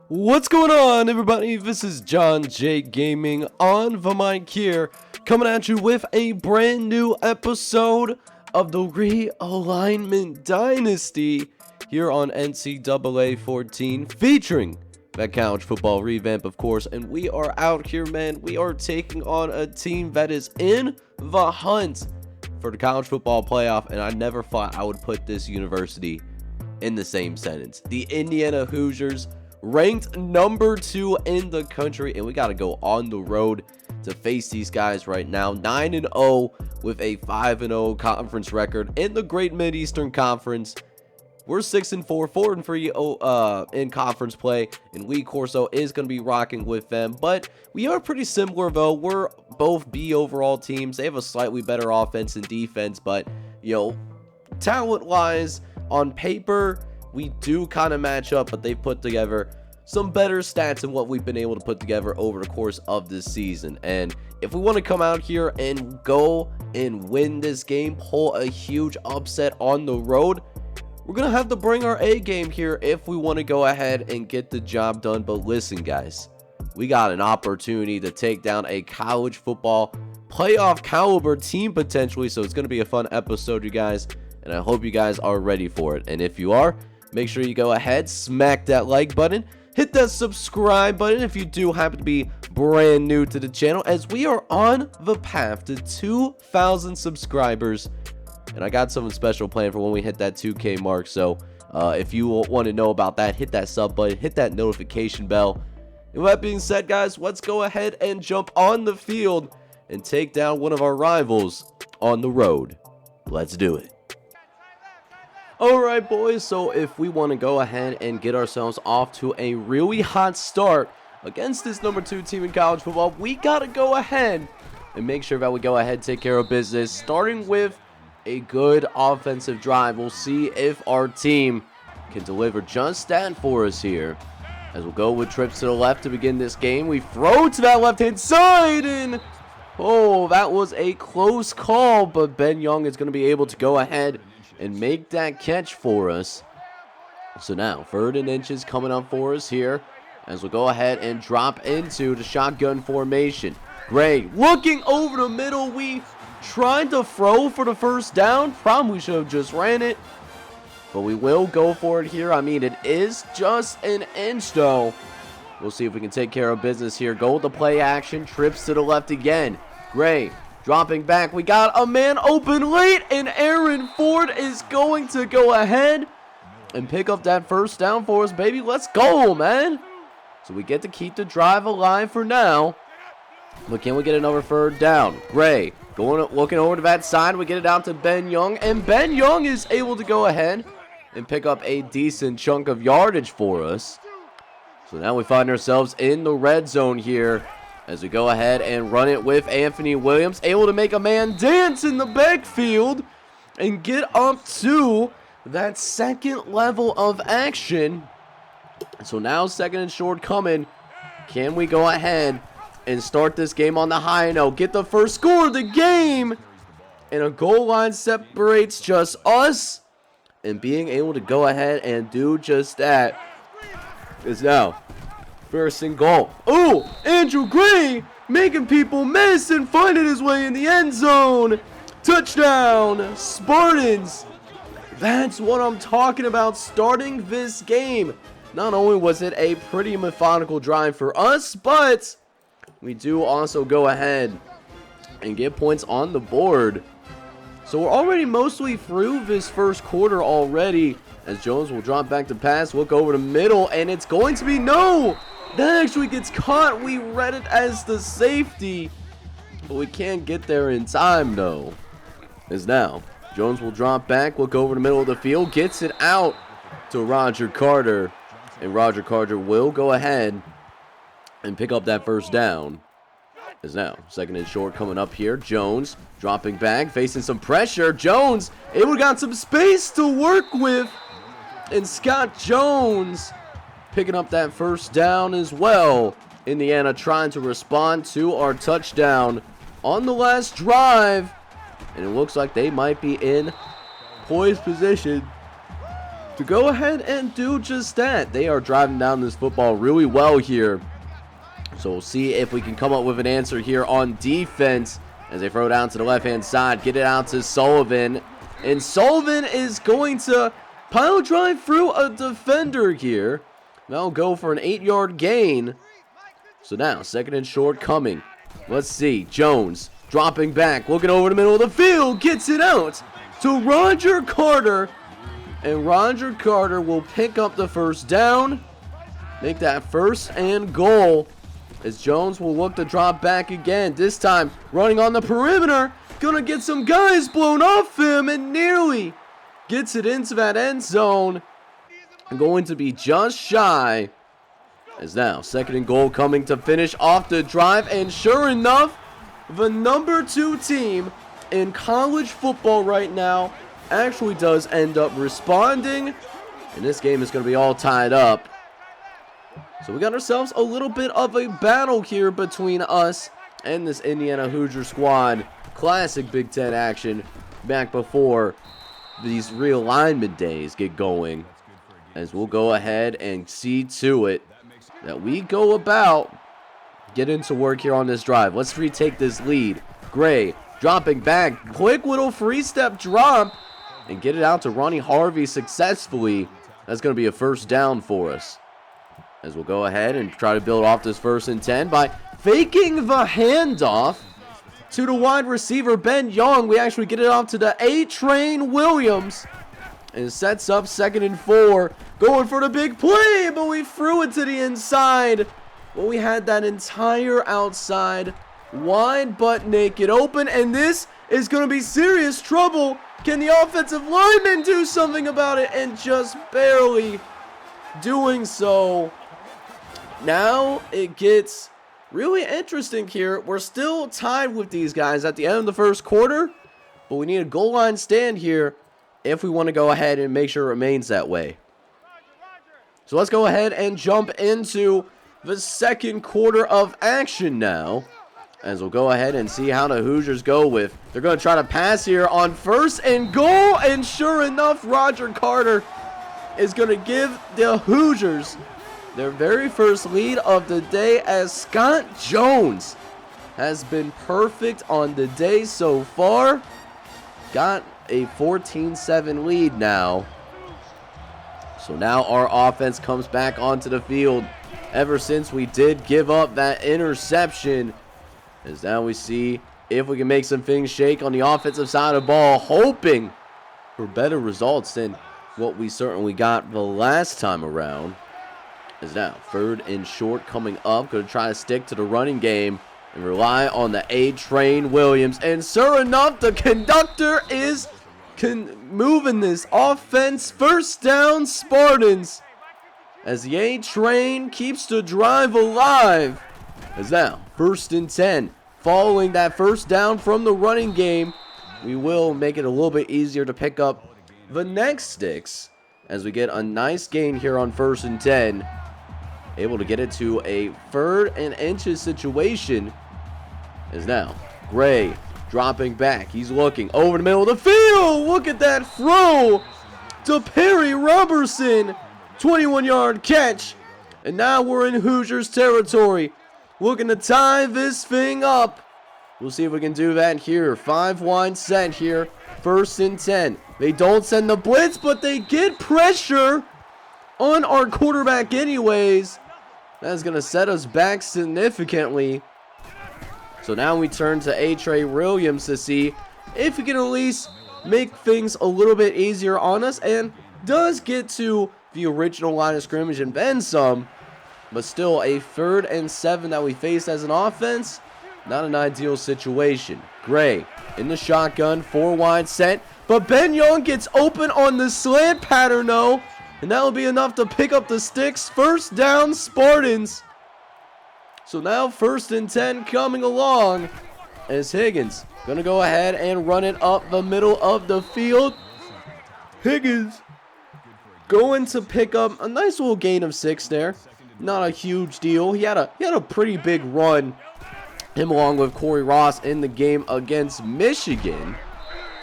What's going on, everybody? This is John J Gaming on the mic here, coming at you with a brand new episode of the Realignment Dynasty here on NCAA 14, featuring that college football revamp, of course. And we are out here, man. We are taking on a team that is in the hunt for the college football playoff, and I never thought I would put this university in the same sentence. The Indiana Hoosiers, ranked number 2 in the country, and we got to go on the road to face these guys right now. 9-0 with a 5-0 conference record in the Great Mid-Eastern Conference. We're 6-4, 4-3 in conference play, and we Corso is going to be rocking with them. But we are pretty similar, though. We're both B overall teams. They have a slightly better offense and defense, but, you know, talent-wise, on paper, we do kind of match up, but they've put together some better stats than what we've been able to put together over the course of this season. And if we want to come out here and go and win this game, pull a huge upset on the road, we're going to have to bring our A game here if we want to go ahead and get the job done. But listen, guys, we got an opportunity to take down a college football playoff caliber team potentially, so it's going to be a fun episode, you guys, and I hope you guys are ready for it. And if you are, make sure you go ahead, smack that like button, hit that subscribe button if you do happen to be brand new to the channel, as we are on the path to 2,000 subscribers. And I got something special planned for when we hit that 2K mark. So if you want to know about that, hit that sub button, hit that notification bell. And with that being said, guys, let's go ahead and jump on the field and take down one of our rivals on the road. Let's do it. Alright, boys, so if we want to go ahead and get ourselves off to a really hot start against this number 2 team in college football, we got to go ahead and make sure that we go ahead and take care of business, starting with a good offensive drive. We'll see if our team can deliver just that for us here, as we'll go with trips to the left to begin this game. We throw to that left-hand side, and oh, that was a close call, but Ben Young is going to be able to go ahead and make that catch for us. So now, 3rd and inches coming up for us here, as we'll go ahead and drop into the shotgun formation. Gray looking over the middle. We tried to throw for the first down. Probably should have just ran it, but we will go for it here. I mean, it is just an inch, though. We'll see if we can take care of business here. Go with the play action. Trips to the left again. Gray dropping back. We got a man open late, and Aaron Ford is going to go ahead and pick up that first down for us, baby. Let's go, man. So we get to keep the drive alive for now. But can we get another 3rd down? Gray looking over to that side. We get it out to Ben Young, and Ben Young is able to go ahead and pick up a decent chunk of yardage for us. So now we find ourselves in the red zone here, as we go ahead and run it with Anthony Williams, able to make a man dance in the backfield and get up to that second level of action. So now 2nd and short coming. Can we go ahead and start this game on the high note? Get the first score of the game, and a goal line separates just us. And being able to go ahead and do just that is now 1st and goal. Ooh, Andrew Gray making people miss and finding his way in the end zone. Touchdown, Spartans. That's what I'm talking about, starting this game. Not only was it a pretty methodical drive for us, but we do also go ahead and get points on the board. So we're already mostly through this first quarter already, as Jones will drop back to pass, look over the middle, and it's going to be no. That actually gets caught. We read it as the safety, but we can't get there in time, though. As now, Jones will drop back, look over the middle of the field, gets it out to Roger Carter, and Roger Carter will go ahead and pick up that first down. As now, 2nd and short coming up here. Jones dropping back, facing some pressure. Jones able to got some space to work with, and Scott Jones picking up that first down as well. Indiana trying to respond to our touchdown on the last drive, and it looks like they might be in poised position to go ahead and do just that. They are driving down this football really well here. So we'll see if we can come up with an answer here on defense as they throw down to the left-hand side. Get it out to Sullivan. And Sullivan is going to pile drive through a defender here. Now go for an 8-yard gain. So now, 2nd and short coming. Let's see. Jones dropping back, looking over the middle of the field. Gets it out to Roger Carter. And Roger Carter will pick up the first down. Make that 1st and goal. As Jones will look to drop back again. This time, running on the perimeter. Gonna get some guys blown off him. And nearly gets it into that end zone. Going to be just shy. As now, 2nd and goal coming to finish off the drive. And sure enough, the number 2 team in college football right now actually does end up responding, and this game is going to be all tied up. So we got ourselves a little bit of a battle here between us and this Indiana Hoosier squad. Classic Big Ten action back before these realignment days get going, as we'll go ahead and see to it that we go about getting to work here on this drive. Let's retake this lead. Gray dropping back, quick little 3-step drop, and get it out to Ronnie Harvey successfully. That's going to be a 1st down for us. As we'll go ahead and try to build off this 1st and 10 by faking the handoff to the wide receiver, Ben Young. We actually get it off to the A-Train Williams. And it sets up 2nd and 4. Going for the big play, but we threw it to the inside. Well, we had that entire outside wide butt naked open, and this is going to be serious trouble. Can the offensive lineman do something about it? And just barely doing so. Now it gets really interesting here. We're still tied with these guys at the end of the 1st quarter, but we need a goal line stand here if we want to go ahead and make sure it remains that way. So let's go ahead and jump into the 2nd quarter of action now, as we'll go ahead and see how the Hoosiers go with. They're going to try to pass here on 1st and goal, and sure enough, Roger Carter is going to give the Hoosiers their very first lead of the day, as Scott Jones has been perfect on the day so far. Got a 14-7 lead now. So now our offense comes back onto the field ever since we did give up that interception. As now we see if we can make some things shake on the offensive side of the ball, hoping for better results than what we certainly got the last time around. As now 3rd and short coming up. Going to try to stick to the running game and rely on the A-Train Williams. And sure enough, the conductor is moving this offense. 1st down, Spartans, as the A-Train keeps the drive alive. As now 1st and 10, following that 1st down from the running game, we will make it a little bit easier to pick up the next sticks as we get a nice gain here on 1st and 10. Able to get it to a 3rd and inches situation. As now Gray dropping back. He's looking over the middle of the field. Look at that throw to Perry Robertson. 21-yard catch. And now we're in Hoosiers territory, looking to tie this thing up. We'll see if we can do that here. 5-wide set here. 1st and 10. They don't send the blitz, but they get pressure on our quarterback anyways. That's going to set us back significantly. So now we turn to A-Train Williams to see if we can at least make things a little bit easier on us, and does get to the original line of scrimmage and then some, but still a 3rd and 7 that we faced as an offense. Not an ideal situation. Gray in the shotgun, 4-wide set, but Ben Young gets open on the slant pattern though, and that will be enough to pick up the sticks. 1st down, Spartans. So now 1st and 10 coming along, as Higgins gonna go ahead and run it up the middle of the field. Higgins going to pick up a nice little gain of 6 there. Not a huge deal. He had a pretty big run, him along with Corey Ross, in the game against Michigan,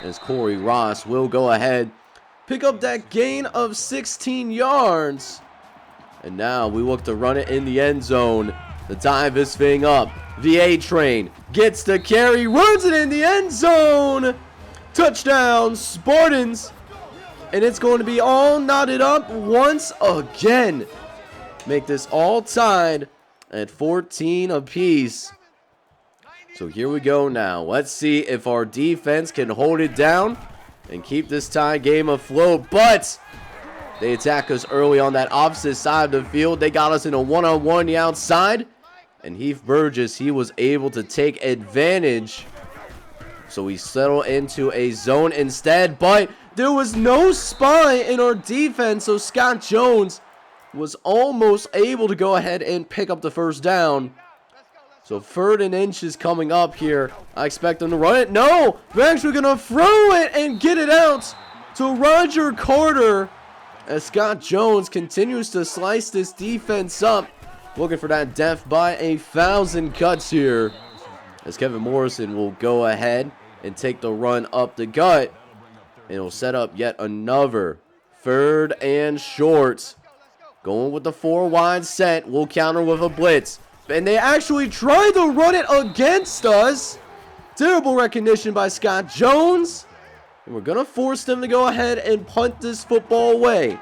as Corey Ross will go ahead pick up that gain of 16 yards. And now we look to run it in the end zone. The dive is thing up. The A-Train gets the carry, runs it in the end zone. Touchdown, Spartans. And it's going to be all knotted up once again. Make this all tied at 14 apiece. So here we go now. Let's see if our defense can hold it down and keep this tie game afloat. But they attack us early on that opposite side of the field. They got us in a one-on-one on the outside. And Heath Burgess, he was able to take advantage. So we settle into a zone instead. But there was no spy in our defense. So Scott Jones was almost able to go ahead and pick up the first down. So 3rd and inch is coming up here. I expect them to run it. No! They're actually going to throw it and get it out to Roger Carter. As Scott Jones continues to slice this defense up. Looking for that death by 1,000 cuts here. As Kevin Morrison will go ahead and take the run up the gut. And it'll set up yet another 3rd and short. Going with the 4 wide set. We'll counter with a blitz. And they actually tried to run it against us. Terrible recognition by Scott Jones. And we're going to force them to go ahead and punt this football away.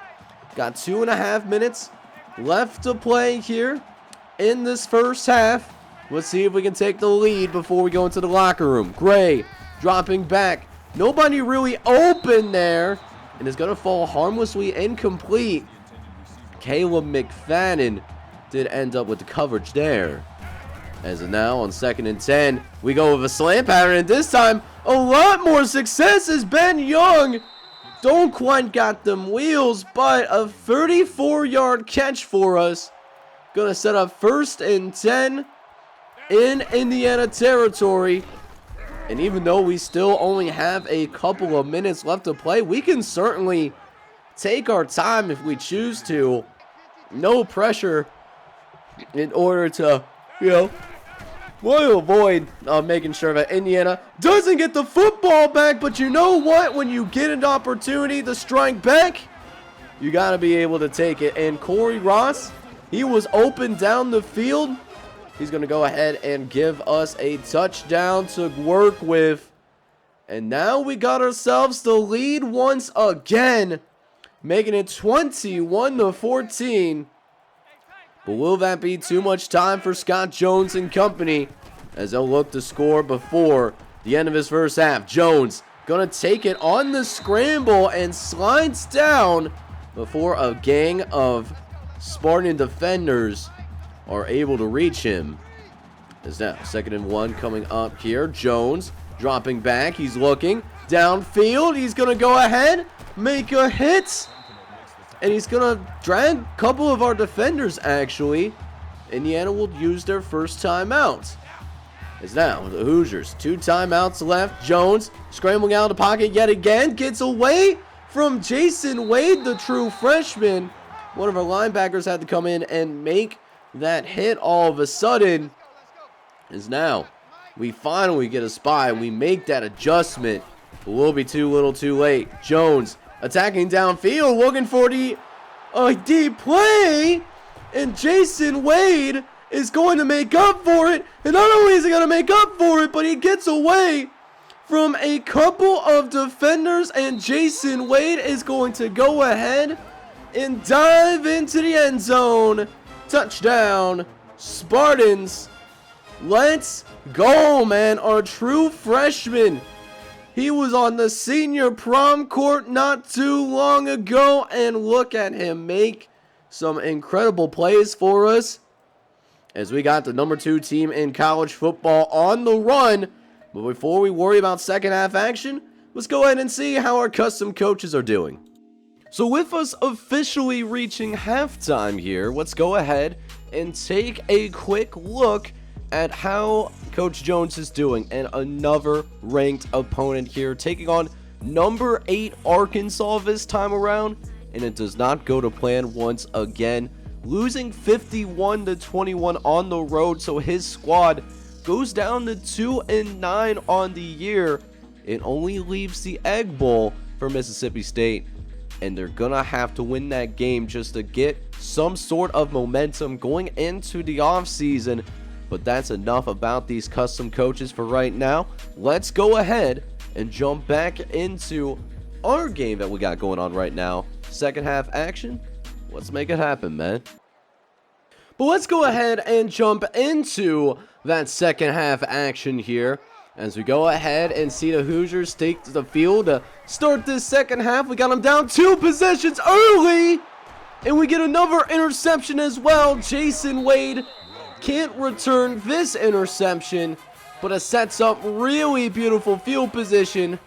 Got 2.5 minutes left to play here in this first half. Let's see if we can take the lead before we go into the locker room. Gray dropping back. Nobody really open there. And it's going to fall harmlessly incomplete. Caleb McFadden did end up with the coverage there. As of now, on 2nd and 10, we go with a slant pattern, and this time, a lot more success as Ben Young don't quite got them wheels, but a 34-yard catch for us. Gonna set up 1st and 10 in Indiana territory. And even though we still only have a couple of minutes left to play, we can certainly take our time if we choose to. No pressure in order to, want to avoid making sure that Indiana doesn't get the football back. But you know what? When you get an opportunity to strike back, you got to be able to take it. And Corey Ross, he was open down the field. He's going to go ahead and give us a touchdown to work with. And now we got ourselves the lead once again, making it 21-14. But will that be too much time for Scott Jones and company as they'll look to score before the end of his first half? Jones going to take it on the scramble and slides down before a gang of Spartan defenders are able to reach him. As now 2nd and 1 coming up here. Jones dropping back. He's looking downfield. He's going to go ahead, make a hit. And he's going to drag a couple of our defenders, actually. Indiana will use their first timeout. As now, the Hoosiers, 2 timeouts left. Jones scrambling out of the pocket yet again. Gets away from Jason Wade, the true freshman. One of our linebackers had to come in and make that hit all of a sudden. As now, we finally get a spy. We make that adjustment. But we'll be too little too late. Jones attacking downfield, looking for the deep play, and Jason Wade is going to make up for it. And not only is he going to make up for it, but he gets away from a couple of defenders, and Jason Wade is going to go ahead and dive into the end zone. Touchdown, Spartans. Let's go, man. Our true freshman. He was on the senior prom court not too long ago, and look at him make some incredible plays for us as we got the number 2 team in college football on the run. But before we worry about second half action, let's go ahead and see how our custom coaches are doing. So with us officially reaching halftime here, let's go ahead and take a quick look at how Coach Jones is doing. And another ranked opponent here, taking on number 8 Arkansas this time around, and it does not go to plan once again, losing 51-21 on the road. So his squad goes down to 2-9 on the year. It only leaves the Egg Bowl for Mississippi State. and they're gonna have to win that game just to get some sort of momentum going into the offseason. But that's enough about these custom coaches for right now. Let's go ahead and jump back into our game that we got going on right now. Second half action. Let's make it happen, man. But let's go ahead and jump into that second half action here as we go ahead and see the Hoosiers take to the field to start this second half. We got them down 2 possessions early, and we get another interception as well. Jason Wade can't return this interception, but it sets up really beautiful field position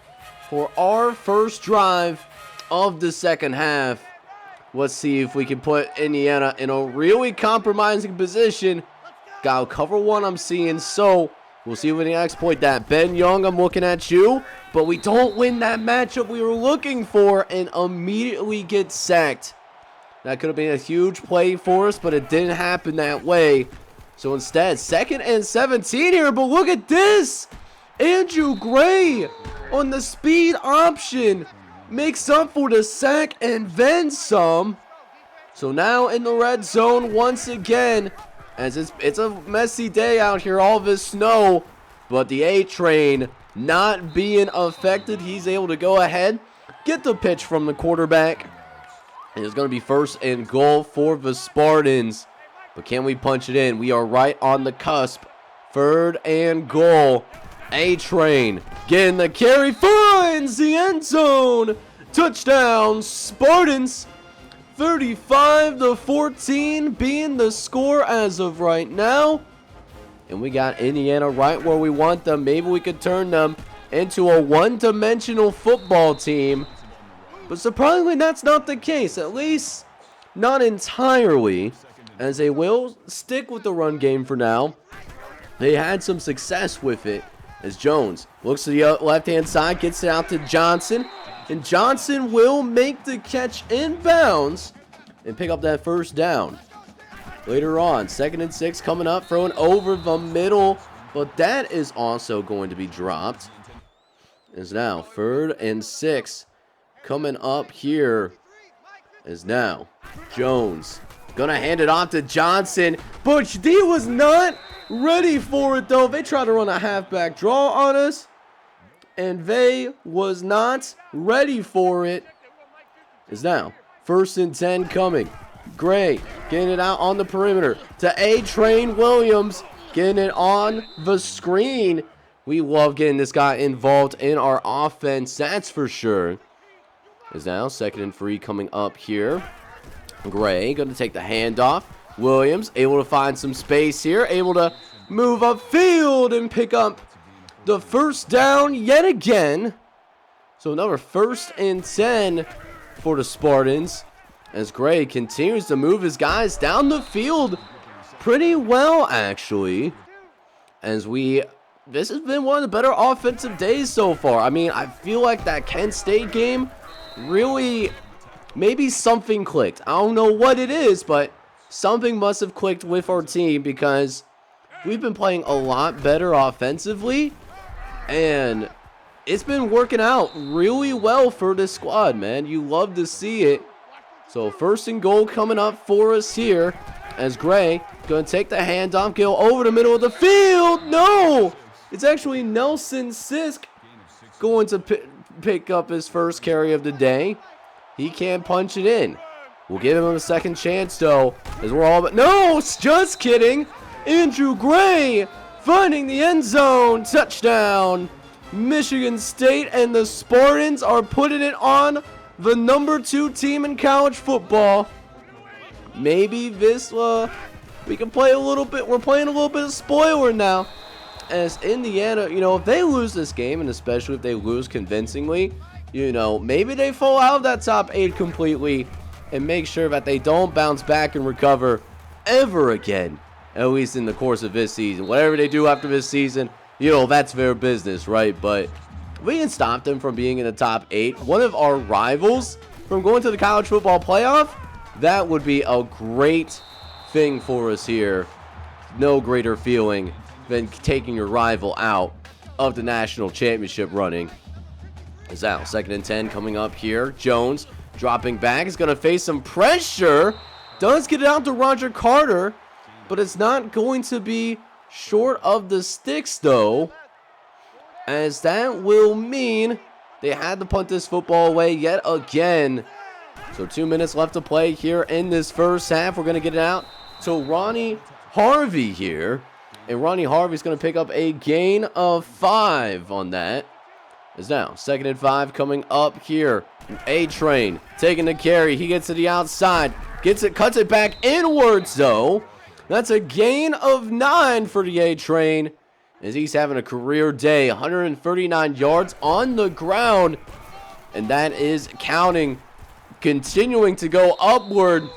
for our first drive of the second half. Let's see if we can put Indiana in a really compromising position. Got cover 1 I'm seeing, so we'll see if we can exploit that. Ben Young, I'm looking at you, but we don't win that matchup we were looking for and immediately get sacked. That could have been a huge play for us, but it didn't happen that way. So instead, 2nd and 17 here, but look at this. Andrew Gray on the speed option makes up for the sack and then some. So now in the red zone once again, as it's a messy day out here, all this snow, but the A-Train not being affected. He's able to go ahead, get the pitch from the quarterback. And it's going to be 1st and goal for the Spartans. But can we punch it in? We are right on the cusp. 3rd and goal. A-Train getting the carry, finds the end zone. Touchdown, Spartans. 35-14 being the score as of right now. And we got Indiana right where we want them. Maybe we could turn them into a one-dimensional football team. But surprisingly, that's not the case. At least not entirely, as they will stick with the run game for now. They had some success with it, as Jones looks to the left-hand side, gets it out to Johnson, and Johnson will make the catch inbounds and pick up that 1st down. Later on, 2nd and 6 coming up, throwing over the middle, but that is also going to be dropped. Is now 3rd and 6 coming up here. Is now Jones gonna hand it off to Johnson. Butch D was not ready for it though. They tried to run a halfback draw on us, and they was not ready for it. Is now 1st and 10 coming. Gray getting it out on the perimeter to A-Train Williams, getting it on the screen. We love getting this guy involved in our offense, that's for sure. Is now 2nd and 3 coming up here. Gray going to take the handoff. Williams able to find some space here, able to move upfield and pick up the 1st down yet again. So another 1st and 10 for the Spartans, as Gray continues to move his guys down the field pretty well, actually. This has been one of the better offensive days so far. I mean, I feel like that Kent State game really, maybe something clicked. I don't know what it is, but something must have clicked with our team, because we've been playing a lot better offensively, and it's been working out really well for this squad, man. You love to see it. So 1st and goal coming up for us here, as Gray going to take the handoff, go over the middle of the field. No! It's actually Nelson Sisk going to pick up his 1st carry of the day. He can't punch it in. We'll give him a 2nd chance, though, as we're all but no, just kidding. Andrew Gray finding the end zone. Touchdown, Michigan State, and the Spartans are putting it on the number 2 team in college football. Maybe this, we can play a little bit. We're playing a little bit of spoiler now, as Indiana, if they lose this game, and especially if they lose convincingly, maybe they fall out of that top 8 completely and make sure that they don't bounce back and recover ever again, at least in the course of this season. Whatever they do after this season, that's their business, right? But we can stop them from being in the top 8, one of our rivals from going to the college football playoff. That would be a great thing for us here. No greater feeling than taking your rival out of the national championship running. Is out. 2nd and 10 coming up here. Jones Dropping back, is going to face some pressure. Does get it out to Roger Carter, but it's not going to be short of the sticks, though, as that will mean they had to punt this football away yet again. So 2 minutes left to play here in this first half. We're going to get it out to Ronnie Harvey here. And Ronnie Harvey's going to pick up a gain of 5 on that. Is now 2nd and 5 coming up here. A-Train taking the carry. He gets to the outside. Gets it, cuts it back inwards, though. That's a gain of 9 for the A-Train, as he's having a career day. 139 yards on the ground. And that is counting. Continuing to go upward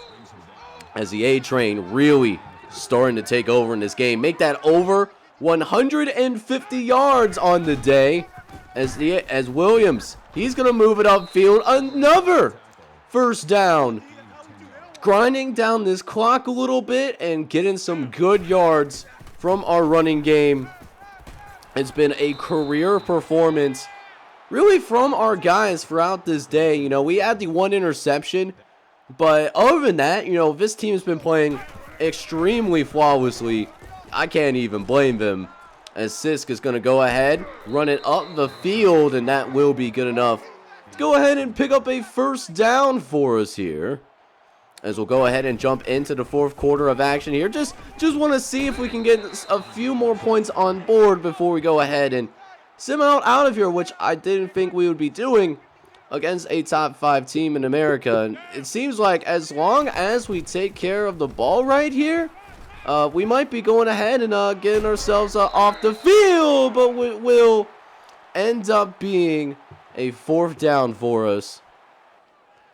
as the A-Train really starting to take over in this game. Make that over 150 yards on the day as Williams, he's going to move it upfield. Another first down. Grinding down this clock a little bit and getting some good yards from our running game. It's been a career performance really from our guys throughout this day. You know, we had the 1 interception, but other than that, you know, this team has been playing extremely flawlessly. I can't even blame them, as Sisk is going to go ahead, run it up the field, and that will be good enough to go ahead and pick up a first down for us here. As we'll go ahead and jump into the 4th quarter of action here. Just want to see if we can get a few more points on board before we go ahead and sim out of here, which I didn't think we would be doing against a top 5 team in America. And it seems like as long as we take care of the ball right here, we might be going ahead and getting ourselves off the field, but it will end up being a 4th down for us.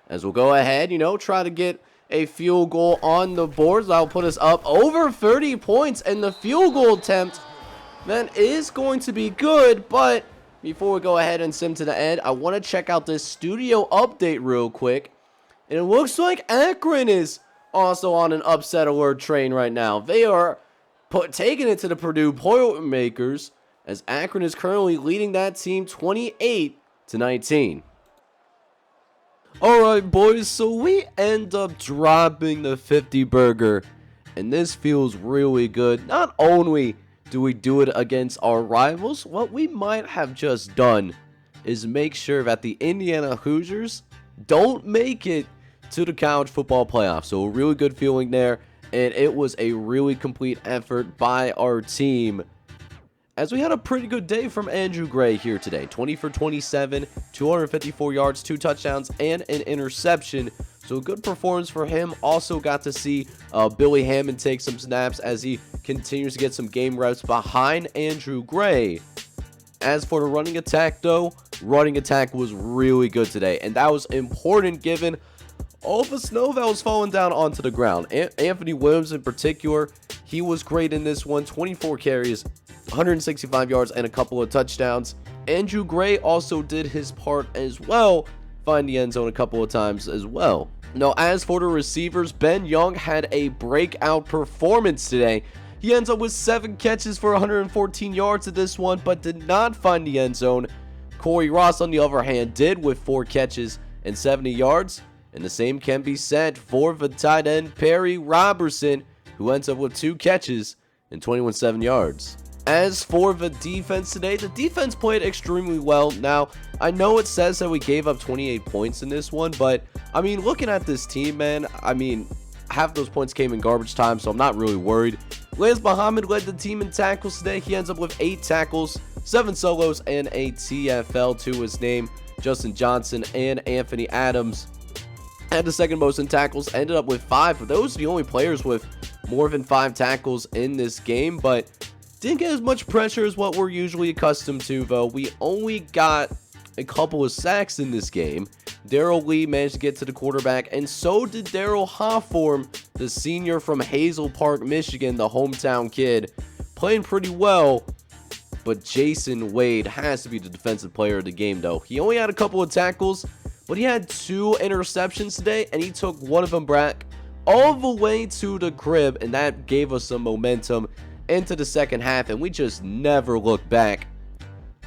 As we'll go ahead, you know, try to get a field goal on the board. That'll put us up over 30 points, and the field goal attempt that is going to be good. But before we go ahead and sim to the end, I want to check out this studio update real quick. And it looks like Akron is also on an upset alert train right now. They are taking it to the Purdue Boilermakers, as Akron is currently leading that team 28-19. Alright, boys, so we end up dropping the 50 burger, and this feels really good. Not only do we do it against our rivals, what we might have just done is make sure that the Indiana Hoosiers don't make it to the college football playoffs. So a really good feeling there, and it was a really complete effort by our team, as we had a pretty good day from Andrew Gray here today. 20 for 27, 254 yards, 2 touchdowns, and an interception. So a good performance for him. Also got to see Billy Hammond take some snaps as he continues to get some game reps behind Andrew Gray. As for the running attack, though, running attack was really good today, and that was important given all the snow that was falling down onto the ground. Anthony Williams in particular, he was great in this one. 24 carries, 165 yards, and a couple of touchdowns. Andrew Gray also did his part as well, find the end zone a couple of times as well. Now, as for the receivers, Ben Young had a breakout performance today. He ends up with 7 catches for 114 yards at this one, but did not find the end zone. Corey Ross, on the other hand, did with 4 catches and 70 yards. And the same can be said for the tight end Perry Robertson, who ends up with 2 catches and 21 yards. As for the defense today, the defense played extremely well. Now, I know it says that we gave up 28 points in this one, but, I mean, looking at this team, man, I mean, half those points came in garbage time, so I'm not really worried. Lance Muhammad led the team in tackles today. He ends up with 8 tackles, 7 solos, and a TFL to his name. Justin Johnson and Anthony Adams had the second most in tackles, ended up with 5. But those are the only players with more than 5 tackles in this game, but didn't get as much pressure as what we're usually accustomed to, though. We only got a couple of sacks in this game. Darrell Lee managed to get to the quarterback, and so did Daryl Hawthorne, the senior from Hazel Park, Michigan, the hometown kid, playing pretty well. But Jason Wade has to be the defensive player of the game, though. He only had a couple of tackles, but he had 2 interceptions today, and he took one of them back all the way to the crib, and that gave us some momentum into the second half, and we just never looked back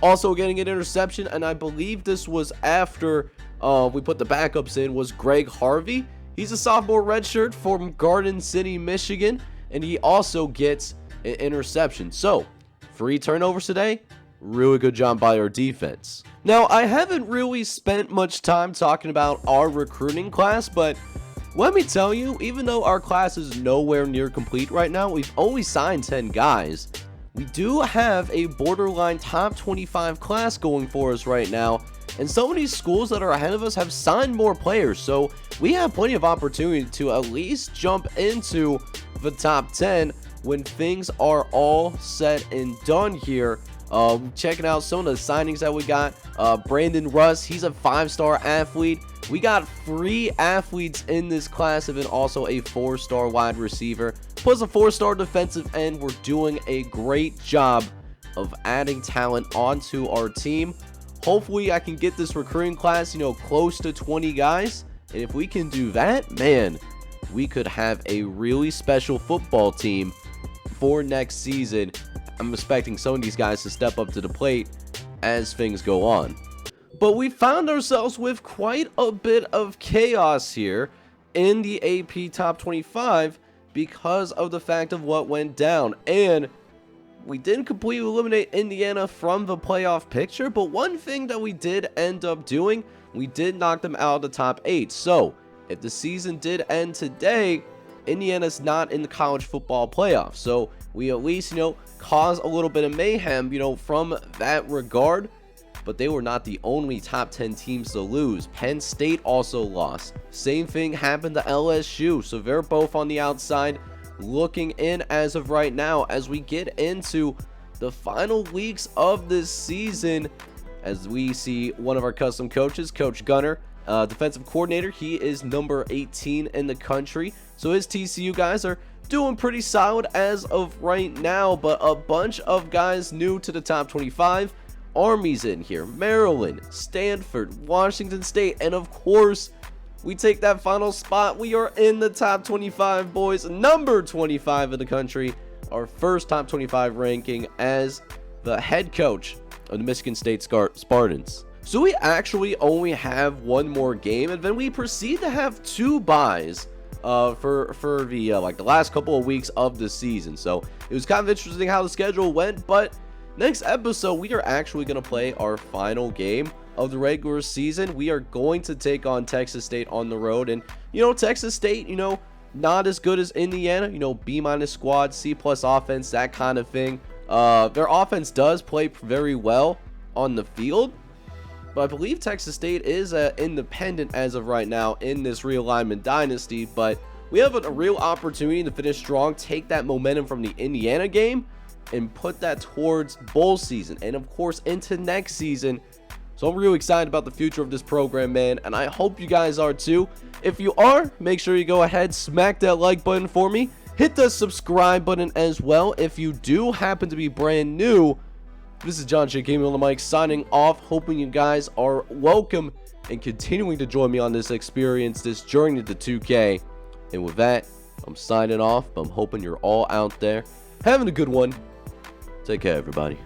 Also getting an interception, and I believe this was after we put the backups in, was Greg Harvey. He's a sophomore redshirt from Garden City, Michigan, and he also gets an interception. So, 3 turnovers today. Really good job by our defense. Now, I haven't really spent much time talking about our recruiting class, but let me tell you, even though our class is nowhere near complete right now, we've only signed 10 guys. We do have a borderline top 25 class going for us right now, and some of these schools that are ahead of us have signed more players, so we have plenty of opportunity to at least jump into the top 10 when things are all said and done here. Checking out some of the signings that we got. Brandon Russ, he's a 5-star athlete. We got 3 athletes in this class, and then also a 4-star wide receiver, plus a 4-star defensive end. We're doing a great job of adding talent onto our team. Hopefully, I can get this recruiting class, close to 20 guys. And if we can do that, man, we could have a really special football team for next season. I'm expecting some of these guys to step up to the plate as things go on. But we found ourselves with quite a bit of chaos here in the AP Top 25 because of the fact of what went down. And we didn't completely eliminate Indiana from the playoff picture, but one thing that we did end up doing, we did knock them out of the top 8. So if the season did end today, Indiana's not in the college football playoff. So we at least, cause a little bit of mayhem, from that regard. But they were not the only top 10 teams to lose. Penn State also lost. Same thing happened to LSU. So they're both on the outside looking in as of right now as we get into the final weeks of this season. As we see one of our custom coaches, Coach Gunner, defensive coordinator, he is number 18 in the country. So his TCU guys are doing pretty solid as of right now, but a bunch of guys new to the top 25. Army's in here, Maryland, Stanford, Washington State, and of course, we take that final spot. We are in the top 25, boys, number 25 in the country, our first top 25 ranking as the head coach of the Michigan State Spartans. So we actually only have one more game, and then we proceed to have 2 byes for the the last couple of weeks of the season. So it was kind of interesting how the schedule went, but next episode we are actually going to play our final game of the regular season. We are going to take on Texas State on the road, and Texas State, not as good as Indiana, B- squad, C+ offense, that kind of thing. Their offense does play very well on the field, but I believe Texas State is independent as of right now in this realignment dynasty. But we have a real opportunity to finish strong, take that momentum from the Indiana game, and put that towards bowl season and of course into next season. So I'm really excited about the future of this program, man, and I hope you guys are too. If you are, make sure you go ahead, smack that like button for me, hit the subscribe button as well if you do happen to be brand new. This is John J. Gaming on the mic signing off, hoping you guys are welcome and continuing to join me on this experience, this journey to 2K. And with that, I'm signing off, but I'm hoping you're all out there having a good one. Take care, everybody.